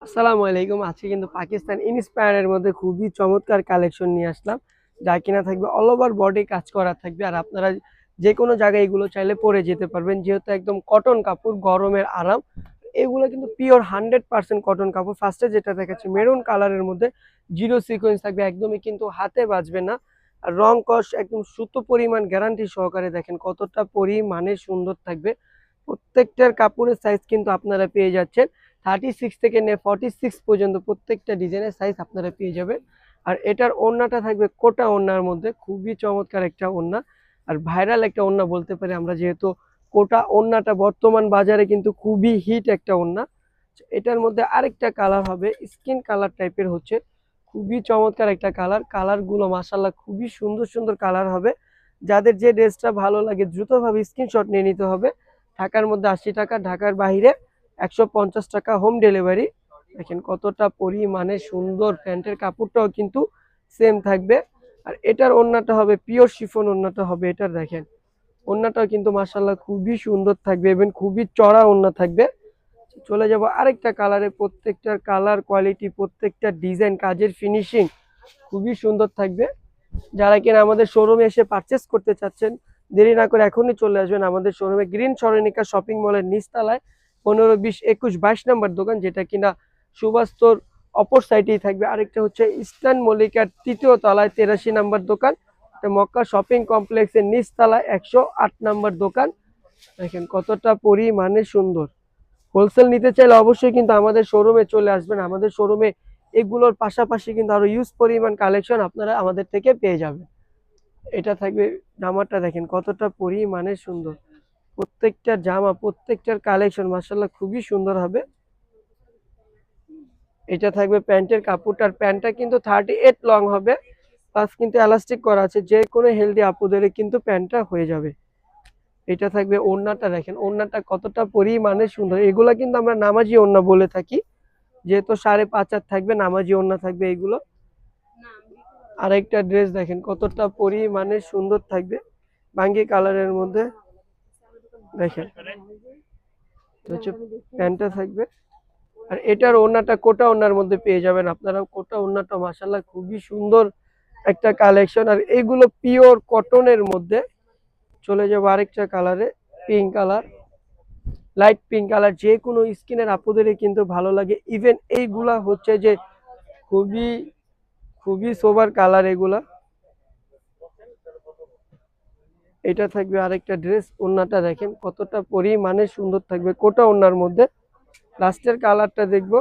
আসসালামু আলাইকুম। আজকে কিন্তু পাকিস্তান ইন্সপায়ার এর মধ্যে খুবই চমৎকার কালেকশন নিয়ে আসলাম। যা কিনা থাকবে অল ওভার বডি কাজ করা থাকবে। আর আপনারা যেকোনো জায়গায় এগুলো চাইলে পরে যেতে পারবেন। যেহেতু একদম কটন কাপড়, গরমের আরাম। এগুলো কিন্তু পিওর 100% কটন কাপড়। ফার্স্টে যেটা দেখাচ্ছি মেরুন কালারের মধ্যে জিরো সিকোয়েন্স থাকবে। একদমই কিন্তু হাতে বাজবে না। আর রং কস একদম সুতো পরিমাণ গ্যারান্টি সহকারে দেখেন কতটা পরিমাণে সুন্দর থাকবে। প্রত্যেকটার কাপড়ের সাইজ কিন্তু আপনারা পেয়ে যাচ্ছেন 36 থেকে নিয়ে 46 পর্যন্ত প্রত্যেকটা ডিজাইনের সাইজ আপনারা পেয়ে যাবেন। আর এটার ওড়নাটা থাকবে কোটা ওড়নার মধ্যে, খুবই চমৎকার একটা ওড়না। আর ভাইরাল একটা ওড়না বলতে পারি আমরা, যেহেতু কোটা ওড়নাটা বর্তমান বাজারে কিন্তু খুবই হিট একটা ওড়না। এটার মধ্যে আরেকটা কালার হবে স্কিন কালার টাইপের, হচ্ছে খুবই চমৎকার একটা কালার। কালারগুলো মাশাআল্লাহ খুবই সুন্দর সুন্দর কালার হবে। যাদের যে ড্রেসটা ভালো লাগে দ্রুতভাবে স্ক্রিনশট নিয়ে নিতে হবে। ঢাকার মধ্যে ৮০ টাকা, ঢাকার বাইরে ১৫০ টাকা হোম ডেলিভারি। দেখেন কতটা পরিমাণে সুন্দর, প্যান্টের কাপড়টাও কিন্তু সেম থাকবে। আর এটার ওড়নাটা হবে পিওর শিফন ওড়নাটা হবে এটার, দেখেন ওড়নাটাও কিন্তু মাশাআল্লাহ খুবই সুন্দর থাকবে এবং খুবই চড়া ওড়না থাকবে। চলে যাব আরেকটা কালারে। প্রত্যেকটার কালার কোয়ালিটি, প্রত্যেকটা ডিজাইন, কাজের ফিনিশিং খুবই সুন্দর থাকবে। যারা কিনা আমাদের শোরুমে এসে পারচেস করতে চাচ্ছেন, দেরি না করে এখনই চলে আসবেন আমাদের শোরুমে, গ্রিন সরণিকা শপিং মলের নিচতলায় ১৫, ২০, ২১, ২২ নম্বর দোকান, যেটা কিনা সুবাস্তর অপর সাইডেই থাকবে। আরেকটা হচ্ছে ইস্টার্ন মল্লিকার ৩য় তলায় ৮৩ নম্বর দোকান। মক্কা শপিং কমপ্লেক্সের নিচতলায় ১০৮ নম্বর দোকান। দেখেন কতটা পরিমাণে সুন্দর। হোলসেল নিতে চাইলে অবশ্যই কিন্তু আমাদের শোরুমে চলে আসবেন। আমাদের শোরুমে এগুলোর পাশাপাশি কিন্তু আরো ইউজ পরিমাণ কালেকশন আপনারা আমাদের থেকে পেয়ে যাবেন। এটা থাকবে, জামাটা দেখেন কতটা পরিমাণে সুন্দর। প্রত্যেকটা জামা, প্রত্যেকটার কালেকশন মাশাআল্লাহ খুবই সুন্দর হবে। এটা থাকবে প্যান্টের কাপড়টার, প্যান্টটা কিন্তু 38 লং হবে, প্লাস কিন্তু এলাস্টিক করা আছে, যে কোনো হেলদি আপুদের কিন্তু প্যান্টটা হয়ে যাবে। এটা থাকবে ওড়নাটা, দেখেন ওড়নাটা কতটা পরিমাণে সুন্দর। এগুলা কিন্তু আমরা নামাজি ওড়না বলে থাকি, যেহেতু 5.5 হাত থাকবে, নামাজি ওড়না থাকবে এগুলো। আরেকটা ড্রেস দেখেন কতটা পরিমাণে সুন্দর থাকবে, বাঙ্গি কালারের মধ্যে। দেখেন হচ্ছে প্যান্টটা থাকবে। আর এটার ওড়নাটা কোটা ওড়নার মধ্যে পেয়ে যাবেন আপনারা। কোটা ওড়নাটা মাশাআল্লাহ খুবই সুন্দর একটা কালেকশন। আর এগুলো পিওর কটনের মধ্যে। চলে যাবো আরেকটা কালারে, pink colour, light pink colour. যে কোনো স্কিনের আপুদেরই কিন্তু ভালো লাগে। ইভেন এইগুলা হচ্ছে যে খুবই খুবই সোবার কালার এগুলা। এটা থাকবে আরেকটা ড্রেস, ওড়নাটা দেখেন কতটা পরিমাণে সুন্দর থাকবে কোটা ওড়নার মধ্যে। লাস্টের কালারটা দেখবো,